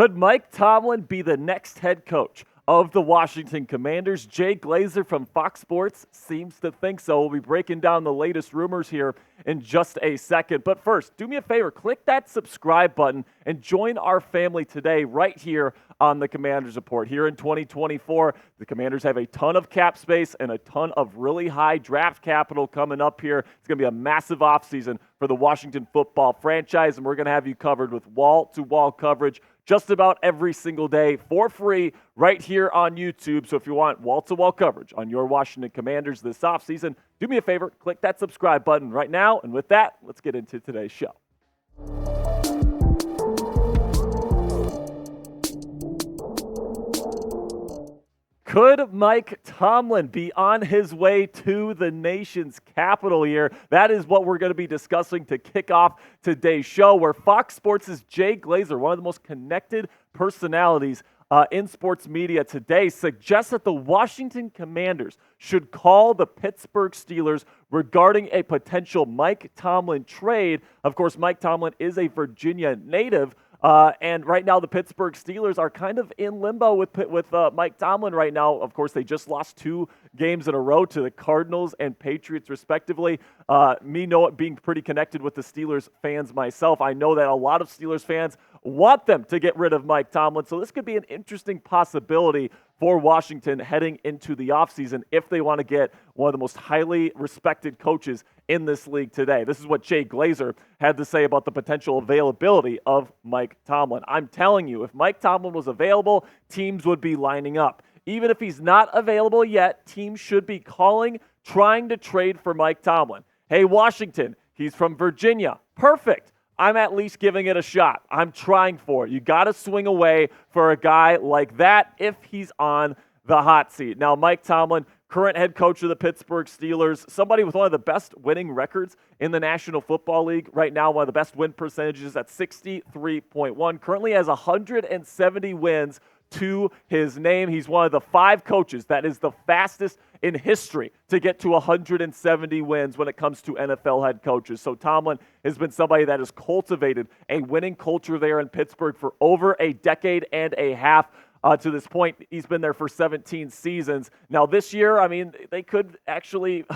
Could Mike Tomlin be the next head coach of the Washington Commanders? Jay Glazer from Fox Sports seems to think so. We'll be breaking down the latest rumors here in just a second. But first, do me a favor, click that subscribe button and join our family today right here on the Commanders Report. Here in 2024, the Commanders have a ton of cap space and a ton of really high draft capital coming up here. It's going to be a massive offseason for the Washington football franchise, and we're going to have you covered with wall-to-wall coverage just about every single day for free right here on YouTube. So if you want wall-to-wall coverage on your Washington Commanders this offseason, do me a favor, click that subscribe button right now. And with that, let's get into today's show. Could Mike Tomlin be on his way to the nation's capital here? That is what we're going to be discussing to kick off today's show, where Fox Sports' Jay Glazer, one of the most connected personalities in sports media today, suggests that the Washington Commanders should call the Pittsburgh Steelers regarding a potential Mike Tomlin trade. Of course, Mike Tomlin is a Virginia native. And right now, the Pittsburgh Steelers are kind of in limbo with Mike Tomlin right now. Of course, they just lost 2 games in a row to the Cardinals and Patriots, respectively. Being pretty connected with the Steelers fans myself, I know that a lot of Steelers fans want them to get rid of Mike Tomlin. So this could be an interesting possibility for Washington heading into the offseason if they want to get one of the most highly respected coaches in this league today. This is what Jay Glazer had to say about the potential availability of Mike Tomlin. I'm telling you, if Mike Tomlin was available, teams would be lining up. Even if he's not available yet, teams should be calling, trying to trade for Mike Tomlin. Hey, Washington, he's from Virginia. Perfect. I'm at least giving it a shot. I'm trying for it. You got to swing away for a guy like that if he's on the hot seat. Now, Mike Tomlin, current head coach of the Pittsburgh Steelers, somebody with one of the best winning records in the National Football League right now, one of the best win percentages at 63.1, currently has 170 wins to his name. He's one of the 5 coaches that is the fastest in history to get to 170 wins when it comes to NFL head coaches. So Tomlin has been somebody that has cultivated a winning culture there in Pittsburgh for over a decade and a half. To this point, he's been there for 17 seasons. Now this year, I mean, they could actually,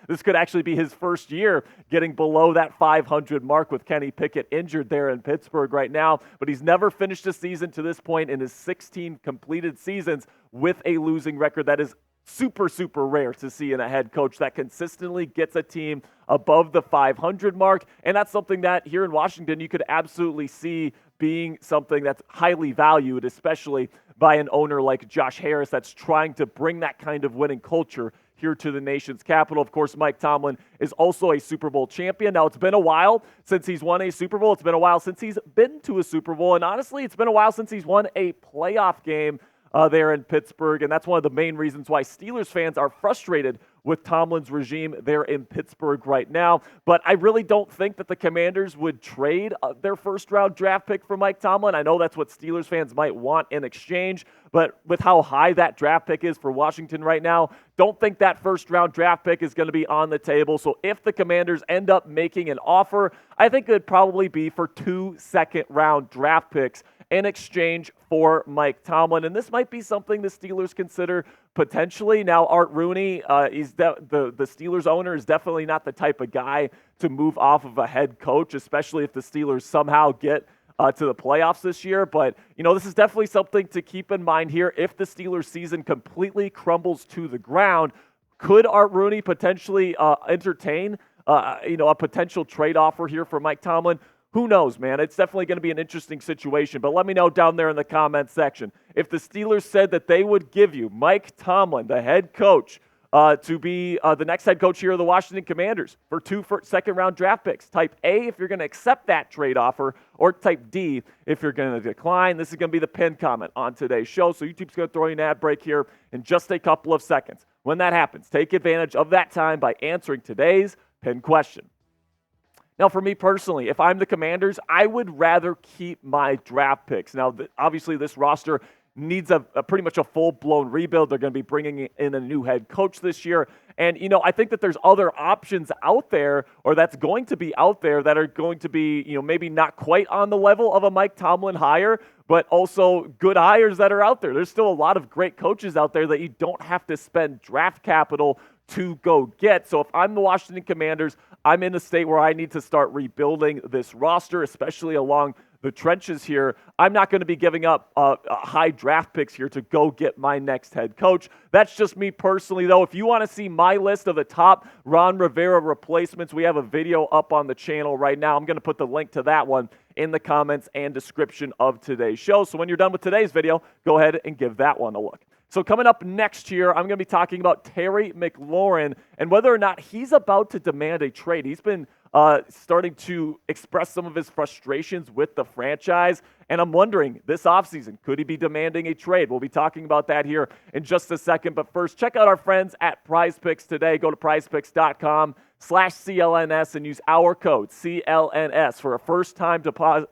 this could actually be his first year getting below that 500 mark with Kenny Pickett injured there in Pittsburgh right now. But he's never finished a season to this point in his 16 completed seasons with a losing record. That is super, super rare to see in a head coach that consistently gets a team above the 500 mark. And that's something that here in Washington, you could absolutely see being something that's highly valued, especially by an owner like Josh Harris that's trying to bring that kind of winning culture here to the nation's capital. Of course, Mike Tomlin is also a Super Bowl champion. Now, it's been a while since he's won a Super Bowl. It's been a while since he's been to a Super Bowl. And honestly, it's been a while since he's won a playoff game there in Pittsburgh, and that's one of the main reasons why Steelers fans are frustrated with Tomlin's regime there in Pittsburgh right now. But I really don't think that the Commanders would trade their first-round draft pick for Mike Tomlin. I know that's what Steelers fans might want in exchange, but with how high that draft pick is for Washington right now, don't think that first-round draft pick is going to be on the table. So if the Commanders end up making an offer, I think it would probably be for 2 second-round draft picks in exchange for Mike Tomlin. And this might be something the Steelers consider potentially. Now, Art Rooney, the Steelers owner, is definitely not the type of guy to move off of a head coach, especially if the Steelers somehow get to the playoffs this year. But, this is definitely something to keep in mind here. If the Steelers season completely crumbles to the ground, could Art Rooney potentially entertain a potential trade offer here for Mike Tomlin? Who knows, man? It's definitely going to be an interesting situation. But let me know down there in the comments section. If the Steelers said that they would give you Mike Tomlin, the head coach, to be the next head coach here of the Washington Commanders for 2 second-round draft picks. Type A if you're going to accept that trade offer, or type D if you're going to decline. This is going to be the pinned comment on today's show. So YouTube's going to throw you an ad break here in just a couple of seconds. When that happens, take advantage of that time by answering today's pinned question. Now, for me personally, if I'm the Commanders, I would rather keep my draft picks. Now, obviously, this roster needs a pretty much a full-blown rebuild. They're going to be bringing in a new head coach this year, And, I think that there's other options out there, or that's going to be out there, that are going to be, maybe not quite on the level of a Mike Tomlin hire, but also good hires that are out there. There's still a lot of great coaches out there that you don't have to spend draft capital to go get. So if I'm the Washington Commanders, I'm in a state where I need to start rebuilding this roster, especially along the trenches here. I'm not going to be giving up high draft picks here to go get my next head coach. That's just me personally, though. If you want to see my list of the top Ron Rivera replacements, we have a video up on the channel right now. I'm going to put the link to that one in the comments and description of today's show. So when you're done with today's video, go ahead and give that one a look. So coming up next year, I'm going to be talking about Terry McLaurin and whether or not he's about to demand a trade. He's been starting to express some of his frustrations with the franchise, and I'm wondering, this offseason, could he be demanding a trade? We'll be talking about that here in just a second, but first, check out our friends at Prize Picks today. Go to prizepicks.com/CLNS and use our code CLNS for a first-time deposit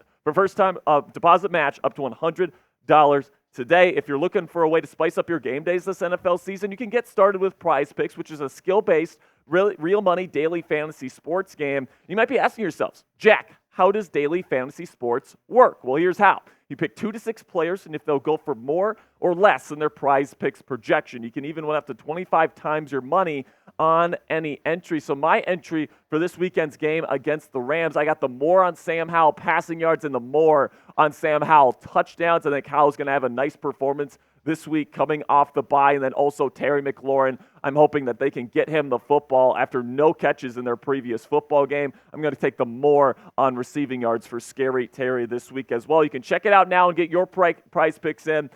match up to $100 today. If you're looking for a way to spice up your game days this NFL season, you can get started with Prize Picks, which is a skill-based, real money daily fantasy sports game. You might be asking yourselves, Jack, how does daily fantasy sports work? Well, here's how. You pick 2 to 6 players, and if they'll go for more or less than their Prize Picks projection, you can even win up to 25 times your money on any entry. So my entry for this weekend's game against the Rams, I got the more on Sam Howell passing yards and the more on Sam Howell touchdowns. I think Howell's going to have a nice performance this week coming off the bye. And then also Terry McLaurin, I'm hoping that they can get him the football after no catches in their previous football game. I'm going to take the more on receiving yards for Scary Terry this week as well. You can check it out now and get your Prize Picks in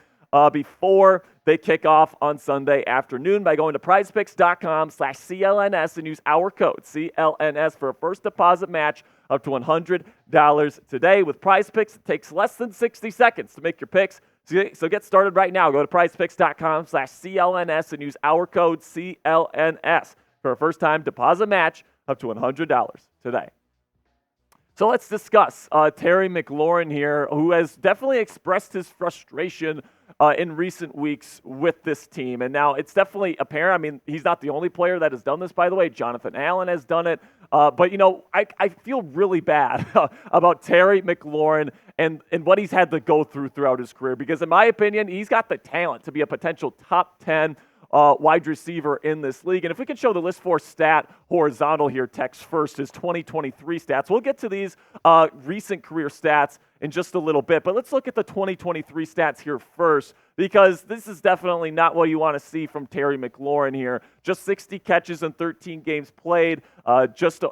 before they kick off on Sunday afternoon by going to prizepicks.com/CLNS and use our code CLNS for a first deposit match up to $100 today. With Prize Picks, it takes less than 60 seconds to make your picks. So get started right now. Go to prizepicks.com/CLNS and use our code CLNS for a first-time deposit match up to $100 today. So let's discuss Terry McLaurin here, who has definitely expressed his frustration in recent weeks with this team. And now it's definitely apparent. I mean, he's not the only player that has done this, by the way. Jonathan Allen has done it. But, I feel really bad about Terry McLaurin and what he's had to go throughout his career. Because in my opinion, he's got the talent to be a potential top 10 wide receiver in this league. And if we can show the list for stat horizontal here, text first, his 2023 stats. We'll get to these recent career stats in just a little bit, but let's look at the 2023 stats here first, because this is definitely not what you want to see from Terry McLaurin here. Just 60 catches in 13 games played, just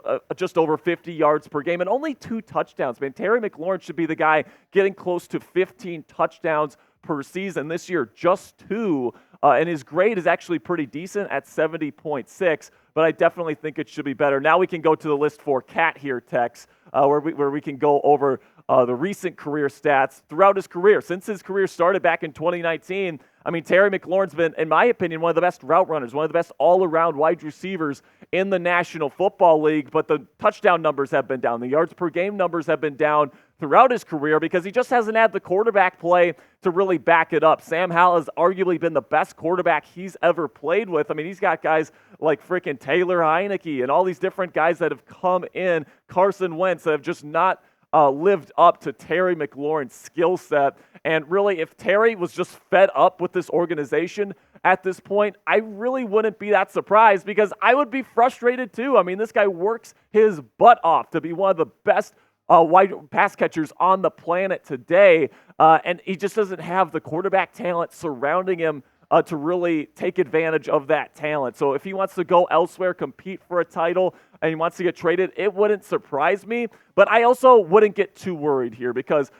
over 50 yards per game, and only 2 touchdowns. Man, Terry McLaurin should be the guy getting close to 15 touchdowns per season. This year, just 2. And his grade is actually pretty decent at 70.6, but I definitely think it should be better. Now we can go to the list for Cat here, Tex, where we can go over the recent career stats throughout his career. Since his career started back in 2019, I mean, Terry McLaurin's been, in my opinion, one of the best route runners, one of the best all-around wide receivers in the National Football League, but the touchdown numbers have been down. The yards per game numbers have been down throughout his career because he just hasn't had the quarterback play to really back it up. Sam Howell has arguably been the best quarterback he's ever played with. I mean, he's got guys like freaking Taylor Heineke and all these different guys that have come in, Carson Wentz, that have just not lived up to Terry McLaurin's skill set. And really, if Terry was just fed up with this organization at this point, I really wouldn't be that surprised because I would be frustrated too. I mean, this guy works his butt off to be one of the best wide pass catchers on the planet today, and he just doesn't have the quarterback talent surrounding him to really take advantage of that talent. So if he wants to go elsewhere, compete for a title, and he wants to get traded, it wouldn't surprise me. But I also wouldn't get too worried here because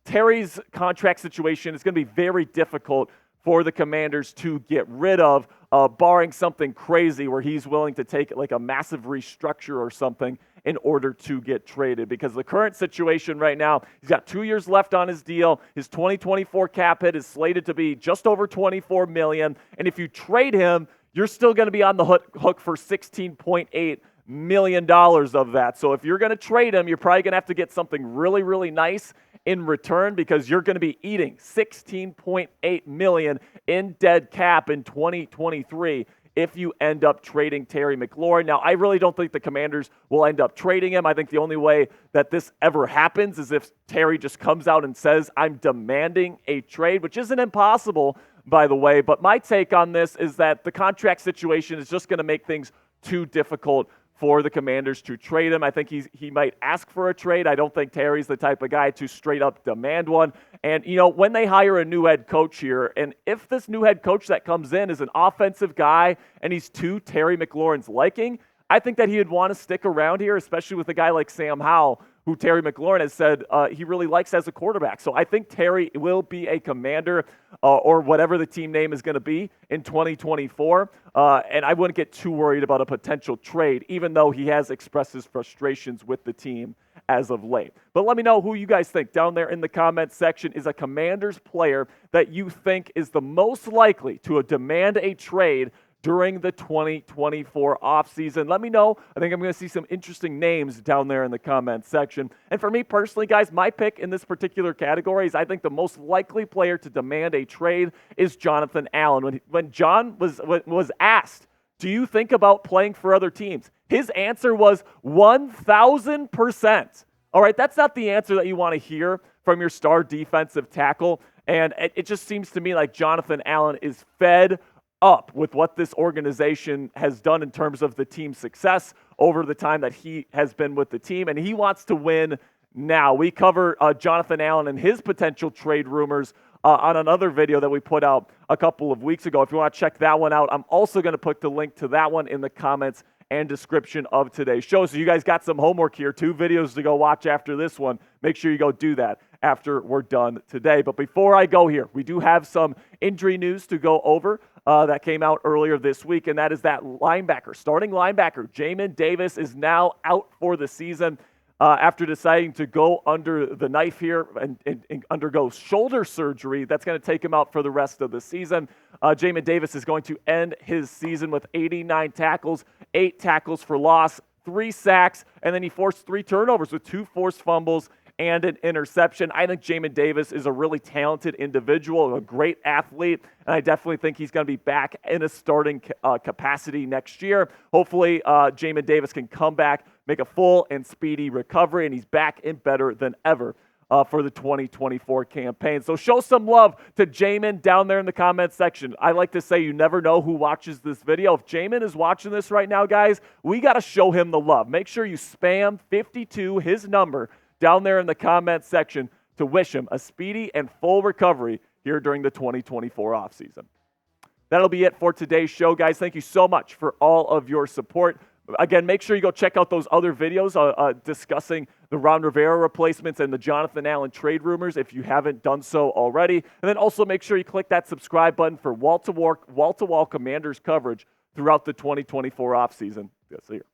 Terry's contract situation is going to be very difficult for the Commanders to get rid of, barring something crazy where he's willing to take like a massive restructure or something in order to get traded. Because the current situation right now, he's got 2 years left on his deal. His 2024 cap hit is slated to be just over $24 million. And if you trade him, you're still going to be on the hook for $16.8 million of that. So if you're going to trade him, you're probably going to have to get something really, really nice in return because you're going to be eating $16.8 million in dead cap in 2023 if you end up trading Terry McLaurin. Now, I really don't think the Commanders will end up trading him. I think the only way that this ever happens is if Terry just comes out and says, I'm demanding a trade, which isn't impossible, by the way. But my take on this is that the contract situation is just going to make things too difficult for the Commanders to trade him. I think he might ask for a trade. I don't think Terry's the type of guy to straight up demand one. And, when they hire a new head coach here, and if this new head coach that comes in is an offensive guy and he's to Terry McLaurin's liking, I think that he would want to stick around here, especially with a guy like Sam Howell, who Terry McLaurin has said he really likes as a quarterback. So I think Terry will be a Commander or whatever the team name is going to be in 2024. And I wouldn't get too worried about a potential trade, even though he has expressed his frustrations with the team as of late. But let me know who you guys think down there in the comments section is a Commanders player that you think is the most likely to demand a trade during the 2024 offseason. Let me know. I think I'm going to see some interesting names down there in the comments section. And for me personally, guys, my pick in this particular category is I think the most likely player to demand a trade is Jonathan Allen. When John was asked, do you think about playing for other teams? His answer was 1,000%. All right, that's not the answer that you want to hear from your star defensive tackle. And it just seems to me like Jonathan Allen is fed up with what this organization has done in terms of the team's success over the time that he has been with the team, and he wants to win now. We cover Jonathan Allen and his potential trade rumors on another video that we put out a couple of weeks ago. If you want to check that one out, I'm also going to put the link to that one in the comments and description of today's show. So you guys got some homework here, 2 videos to go watch after this one. Make sure you go do that after we're done today. But before I go here, we do have some injury news to go over that came out earlier this week, and that is that starting linebacker, Jamin Davis, is now out for the season after deciding to go under the knife here and undergo shoulder surgery. That's going to take him out for the rest of the season. Jamin Davis is going to end his season with 89 tackles, 8 tackles for loss, 3 sacks, and then he forced 3 turnovers with 2 forced fumbles and an interception. I think Jamin Davis is a really talented individual, a great athlete, and I definitely think he's going to be back in a starting capacity next year. Hopefully, Jamin Davis can come back, make a full and speedy recovery, and he's back and better than ever for the 2024 campaign. So show some love to Jamin down there in the comments section. I like to say you never know who watches this video. If Jamin is watching this right now, guys, we got to show him the love. Make sure you spam 52, his number, down there in the comments section to wish him a speedy and full recovery here during the 2024 offseason. That'll be it for today's show, guys. Thank you so much for all of your support. Again, make sure you go check out those other videos discussing the Ron Rivera replacements and the Jonathan Allen trade rumors if you haven't done so already. And then also make sure you click that subscribe button for wall-to-wall Commanders coverage throughout the 2024 offseason. See you.